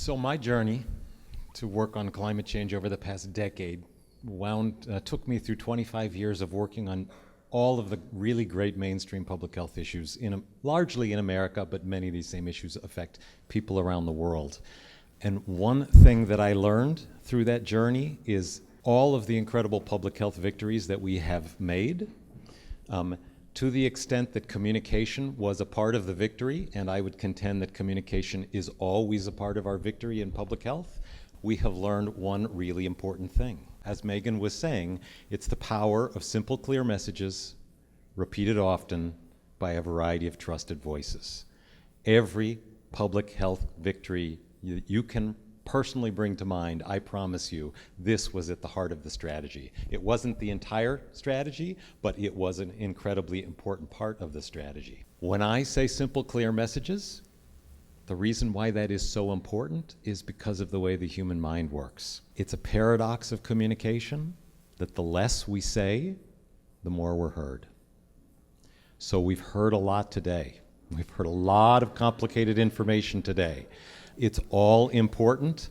So my journey to work on climate change over the past decade took me through 25 years of working on all of the really great mainstream public health issues, largely in America, but many of these same issues affect people around the world. And one thing that I learned through that journey is all of the incredible public health victories that we have made, to the extent that communication was a part of the victory, and I would contend that communication is always a part of our victory in public health, we have learned one really important thing. As Megan was saying, it's the power of simple, clear messages, repeated often by a variety of trusted voices. Every public health victory you can personally bring to mind, I promise you, this was at the heart of the strategy. It wasn't the entire strategy, but it was an incredibly important part of the strategy. When I say simple, clear messages, the reason why that is so important is because of the way the human mind works. It's a paradox of communication that the less we say, the more we're heard. So we've heard a lot today. We've heard a lot of complicated information today. It's all important,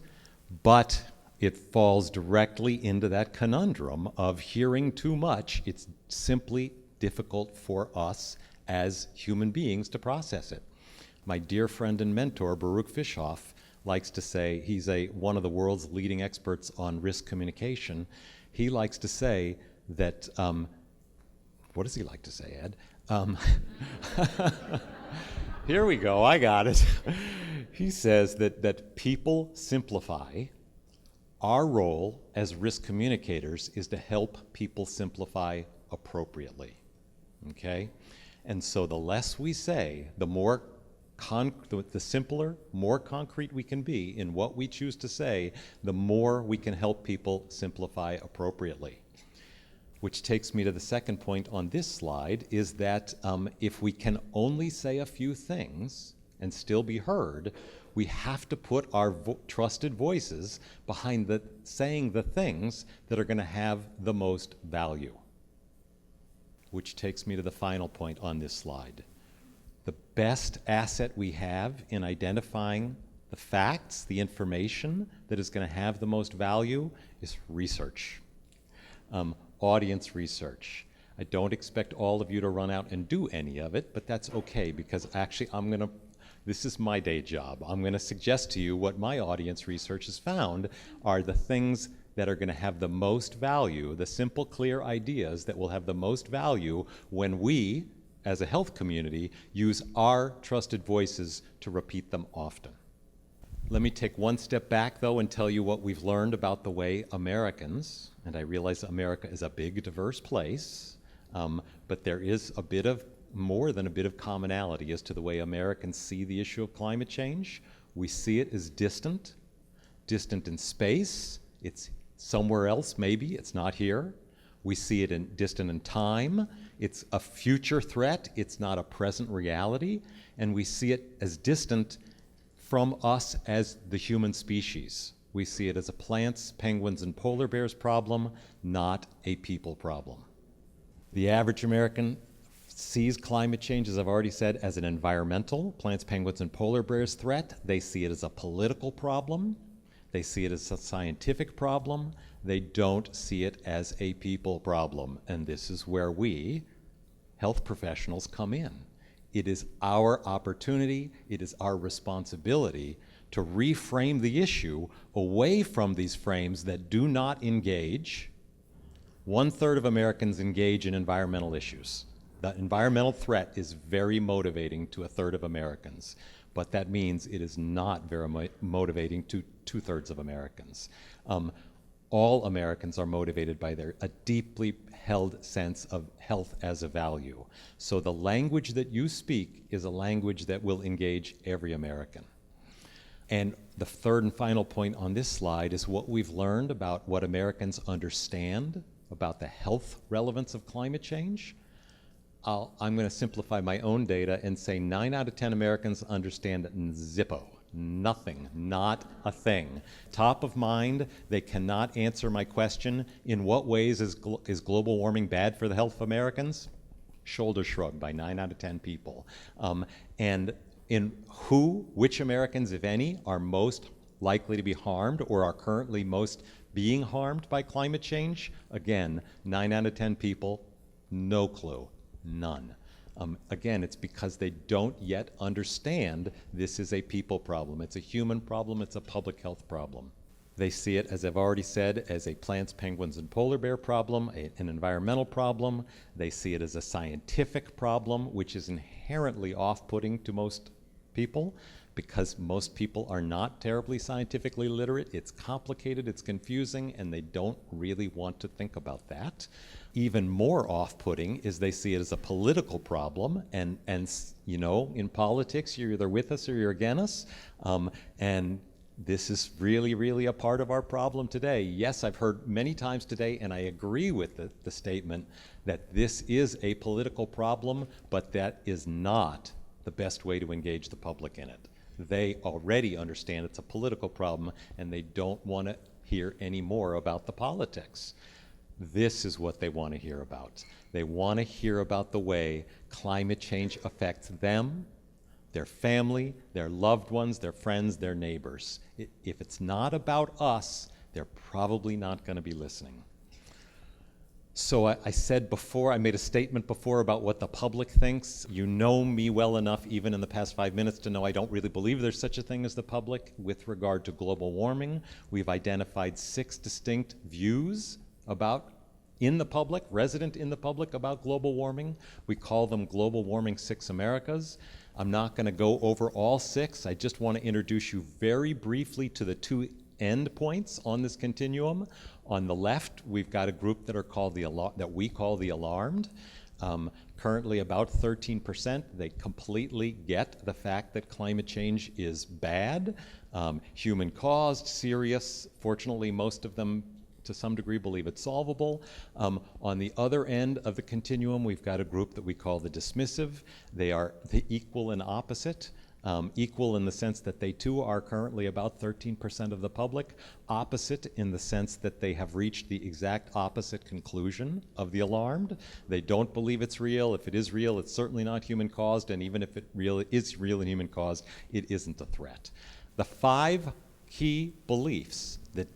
but it falls directly into that conundrum of hearing too much. It's simply difficult for us as human beings to process it. My dear friend and mentor, Baruch Fishoff, likes to say, he's one of the world's leading experts on risk communication. He likes to say that, what does he like to say, Ed? Here we go, I got it. He says that people simplify. Our role as risk communicators is to help people simplify appropriately, okay? And so the less we say, the simpler, more concrete we can be in what we choose to say, the more we can help people simplify appropriately. Which takes me to the second point on this slide, is that if we can only say a few things and still be heard, we have to put our trusted voices behind saying the things that are going to have the most value. Which takes me to the final point on this slide. The best asset we have in identifying the facts, the information that is going to have the most value is research. Audience research. I don't expect all of you to run out and do any of it, but that's okay, because actually this is my day job. I'm going to suggest to you what my audience research has found are the things that are going to have the most value, the simple, clear ideas that will have the most value when we, as a health community, use our trusted voices to repeat them often. Let me take one step back, though, and tell you what we've learned about the way Americans, and I realize America is a big, diverse place, but there is more than a bit of commonality as to the way Americans see the issue of climate change. We see it as distant in space. It's somewhere else, maybe. It's not here. We see it distant in time. It's a future threat. It's not a present reality. And we see it as distant from us as the human species. We see it as a plants, penguins, and polar bears problem, not a people problem. The average American sees climate change, as I've already said, as an environmental, plants, penguins, and polar bears threat. They see it as a political problem. They see it as a scientific problem. They don't see it as a people problem. And this is where we, health professionals, come in. It is our opportunity, it is our responsibility to reframe the issue away from these frames that do not engage. 1/3 of Americans engage in environmental issues. The environmental threat is very motivating to 1/3 of Americans, but that means it is not very motivating to 2/3 of Americans. All Americans are motivated by a deeply held sense of health as a value. So the language that you speak is a language that will engage every American. And the third and final point on this slide is what we've learned about what Americans understand about the health relevance of climate change. I'm going to simplify my own data and say 9 out of 10 Americans understand zippo. Nothing, not a thing. Top of mind, they cannot answer my question, in what ways is global warming bad for the health of Americans? Shoulder shrug by 9 out of 10 people. And in which Americans, if any, are most likely to be harmed or are currently most being harmed by climate change? Again, 9 out of 10 people, no clue, none. Again, it's because they don't yet understand this is a people problem. It's a human problem, it's a public health problem. They see it, as I've already said, as a plants, penguins, and polar bear problem, an environmental problem. They see it as a scientific problem, which is inherently off-putting to most people because most people are not terribly scientifically literate. It's complicated, it's confusing, and they don't really want to think about that. Even more off-putting is they see it as a political problem, and you know, in politics, you're either with us or you're against us, and this is really, really a part of our problem today. Yes, I've heard many times today, and I agree with the statement that this is a political problem, but that is not the best way to engage the public in it. They already understand it's a political problem, and they don't want to hear any more about the politics. This is what they want to hear about. They want to hear about the way climate change affects them, their family, their loved ones, their friends, their neighbors. If it's not about us, they're probably not going to be listening. So I said before, I made a statement before about what the public thinks. You know me well enough, even in the past 5 minutes, to know I don't really believe there's such a thing as the public. With regard to global warming, we've identified 6 distinct views about resident in the public about global warming. We call them Global Warming 6 Americas. I'm not going to go over all 6. I just want to introduce you very briefly to the 2 end points on this continuum. On the left, we've got a group that are called that we call the alarmed. Currently about 13%. They completely get the fact that climate change is bad, human-caused, serious. Fortunately, most of them to some degree believe it's solvable. On the other end of the continuum, we've got a group that we call the dismissive. They are the equal and opposite. Equal in the sense that they too are currently about 13% of the public, opposite in the sense that they have reached the exact opposite conclusion of the alarmed. They don't believe it's real. If it is real, it's certainly not human caused, and even if it is real and human caused, it isn't a threat. The 5 key beliefs that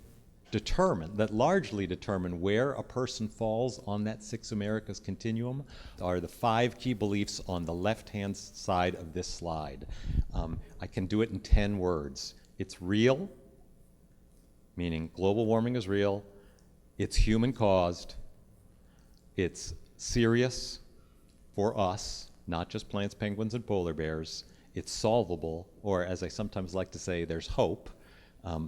largely determine where a person falls on that 6 Americas continuum are the 5 key beliefs on the left-hand side of this slide. I can do it in 10 words. It's real, meaning global warming is real. It's human-caused. It's serious for us, not just plants, penguins, and polar bears. It's solvable, or as I sometimes like to say, there's hope.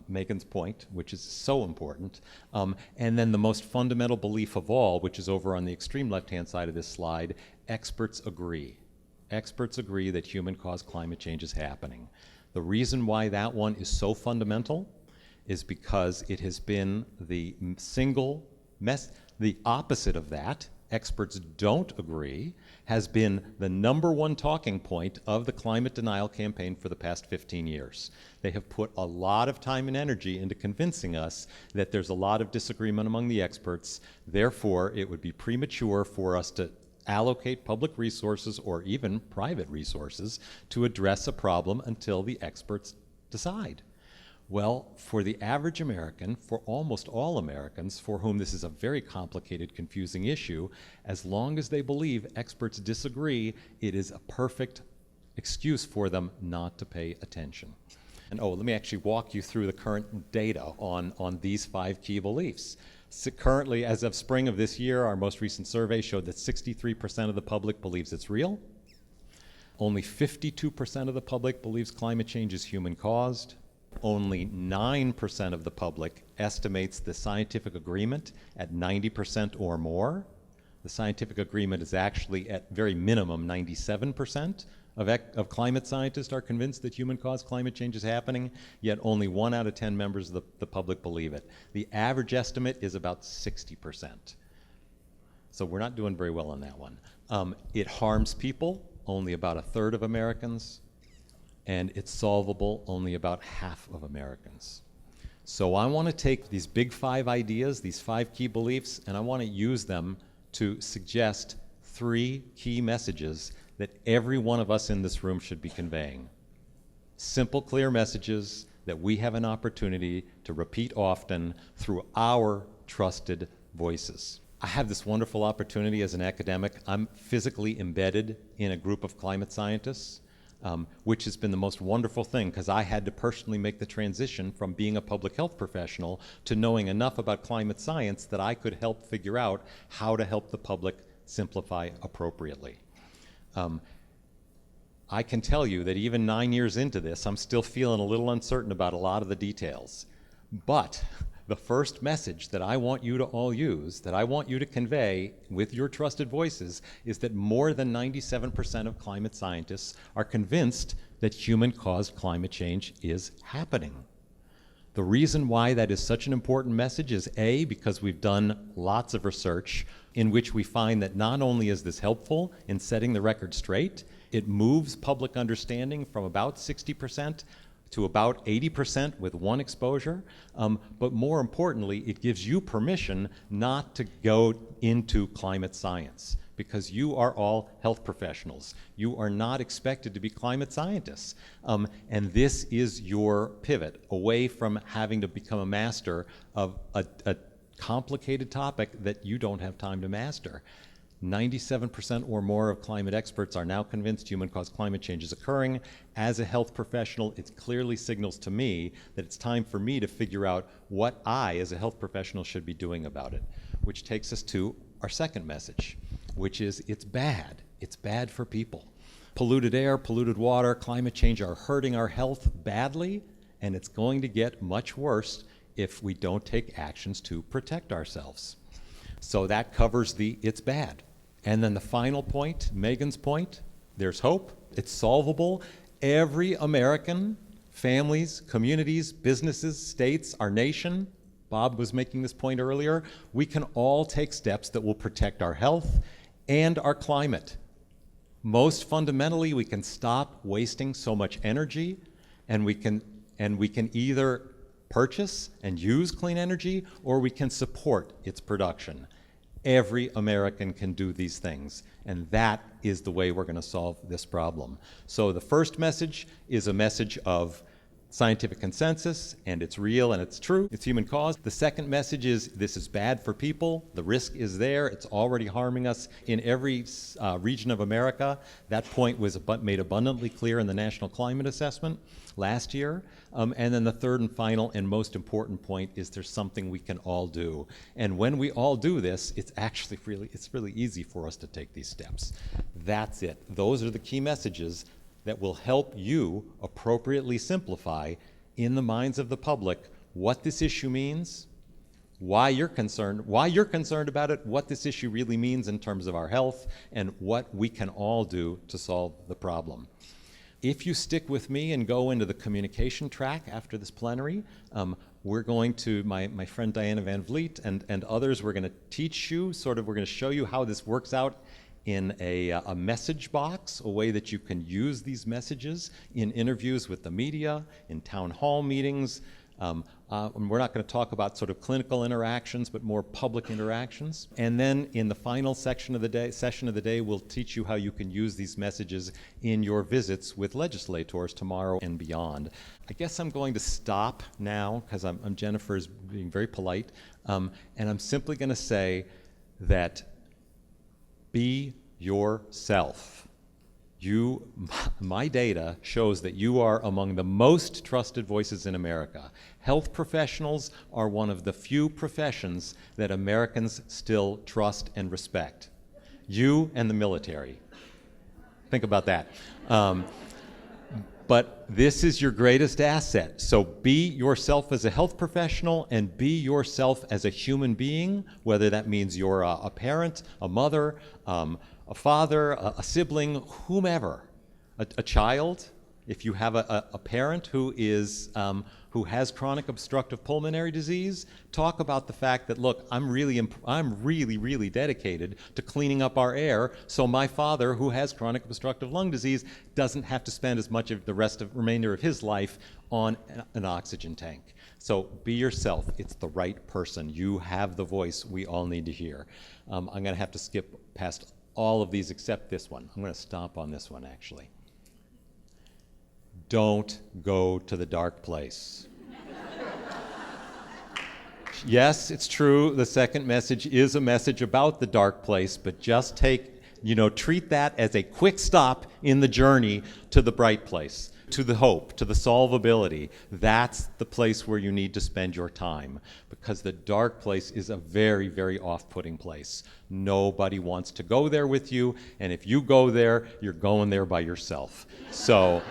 Megan's point, which is so important. And then the most fundamental belief of all, which is over on the extreme left-hand side of this slide, experts agree. Experts agree that human-caused climate change is happening. The reason why that one is so fundamental is because it has been the opposite of that, experts don't agree, has been the #1 talking point of the climate denial campaign for the past 15 years. They have put a lot of time and energy into convincing us that there's a lot of disagreement among the experts. Therefore, it would be premature for us to allocate public resources or even private resources to address a problem until the experts decide. Well, for the average American, for almost all Americans for whom this is a very complicated, confusing issue, as long as they believe experts disagree, it is a perfect excuse for them not to pay attention. And let me actually walk you through the current data on these 5 key beliefs. So currently, as of spring of this year, our most recent survey showed that 63% of the public believes it's real. Only 52% of the public believes climate change is human-caused. Only 9% of the public estimates the scientific agreement at 90% or more. The scientific agreement is actually at very minimum 97% of climate scientists are convinced that human-caused climate change is happening, yet only 1 out of 10 members of the public believe it. The average estimate is about 60%. So we're not doing very well on that one. It harms people, only about 1/3 of Americans. And it's solvable, only about half of Americans. So I want to take these big 5 ideas, these 5 key beliefs, and I want to use them to suggest 3 key messages that every one of us in this room should be conveying. Simple, clear messages that we have an opportunity to repeat often through our trusted voices. I have this wonderful opportunity as an academic. I'm physically embedded in a group of climate scientists, which has been the most wonderful thing because I had to personally make the transition from being a public health professional to knowing enough about climate science that I could help figure out how to help the public simplify appropriately. I can tell you that even 9 years into this, I'm still feeling a little uncertain about a lot of the details. But the first message that I want you to all use, that I want you to convey with your trusted voices, is that more than 97% of climate scientists are convinced that human-caused climate change is happening. The reason why that is such an important message is A, because we've done lots of research in which we find that not only is this helpful in setting the record straight, it moves public understanding from about 60% to about 80% with one exposure, but more importantly, it gives you permission not to go into climate science because you are all health professionals. You are not expected to be climate scientists. And this is your pivot away from having to become a master of a complicated topic that you don't have time to master. 97% or more of climate experts are now convinced human-caused climate change is occurring. As a health professional, it clearly signals to me that it's time for me to figure out what I, as a health professional, should be doing about it, which takes us to our second message, which is it's bad. It's bad for people. Polluted air, polluted water, climate change are hurting our health badly, and it's going to get much worse if we don't take actions to protect ourselves. So that covers the it's bad. And then the final point, Megan's point, there's hope, it's solvable. Every American, families, communities, businesses, states, our nation, Bob was making this point earlier, we can all take steps that will protect our health and our climate. Most fundamentally, we can stop wasting so much energy, and we can either purchase and use clean energy, or we can support its production. Every American can do these things, and that is the way we're going to solve this problem. So the first message is a message of scientific consensus, and it's real and it's true. It's human caused. The second message is this is bad for people. The risk is there. It's already harming us in every region of America. That point was made abundantly clear in the National Climate Assessment last year. And then the third and final and most important point is there's something we can all do. And when we all do this, it's actually really easy for us to take these steps. That's it. Those are the key messages that will help you appropriately simplify in the minds of the public what this issue means, why you're concerned about it, what this issue really means in terms of our health, and what we can all do to solve the problem. If you stick with me and go into the communication track after this plenary, we're going to, my friend Diana Van Vliet and others, we're going to teach you, we're going to show you how this works out in a message box, a way that you can use these messages in interviews with the media, in town hall meetings. And we're not going to talk about sort of clinical interactions, but more public interactions. And then in the final session of the day, we'll teach you how you can use these messages in your visits with legislators tomorrow and beyond. I guess I'm going to stop now because Jennifer's being very polite, and I'm simply going to say that be yourself. My data shows that you are among the most trusted voices in America. Health professionals are one of the few professions that Americans still trust and respect. You and the military. Think about that. But this is your greatest asset. So be yourself as a health professional and be yourself as a human being, whether that means you're a parent, a mother, a father, a sibling, whomever, a child. If you have a parent who has chronic obstructive pulmonary disease, talk about the fact that, look, I'm really dedicated to cleaning up our air so my father, who has chronic obstructive lung disease, doesn't have to spend as much of the remainder of his life on an oxygen tank. So be yourself. It's the right person. You have the voice we all need to hear. I'm going to have to skip past all of these except this one. I'm going to stomp on this one, actually. don't go to the dark place. Yes, it's true, the second message is a message about the dark place, but just treat that as a quick stop in the journey to the bright place, to the hope, to the solvability. That's the place where you need to spend your time, because the dark place is a very, very off-putting place. Nobody wants to go there with you, and if you go there, you're going there by yourself. So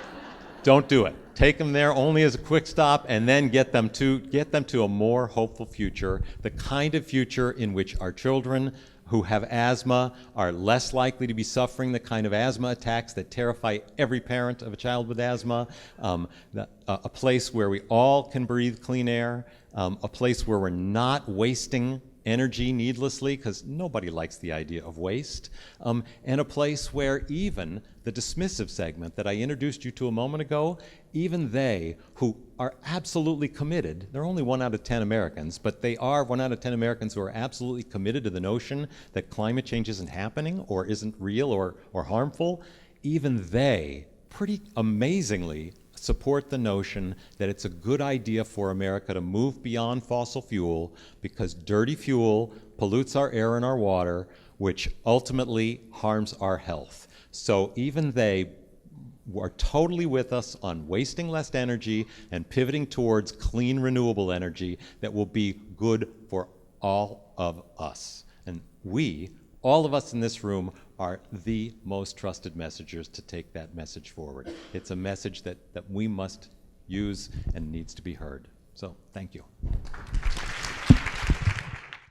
don't do it. Take them there only as a quick stop, and then get them to a more hopeful future, the kind of future in which our children who have asthma are less likely to be suffering the kind of asthma attacks that terrify every parent of a child with asthma, a place where we all can breathe clean air, a place where we're not wasting energy needlessly, because nobody likes the idea of waste, and a place where even the dismissive segment that I introduced you to a moment ago, even they who are absolutely committed, they're only 1 out of 10 Americans, but they are 1 out of 10 Americans who are absolutely committed to the notion that climate change isn't happening or isn't real or harmful, even they, pretty amazingly, support the notion that it's a good idea for America to move beyond fossil fuel, because dirty fuel pollutes our air and our water, which ultimately harms our health. So even they are totally with us on wasting less energy and pivoting towards clean, renewable energy that will be good for all of us. And we, all of us in this room, are the most trusted messengers to take that message forward. It's a message that we must use and needs to be heard. So, thank you.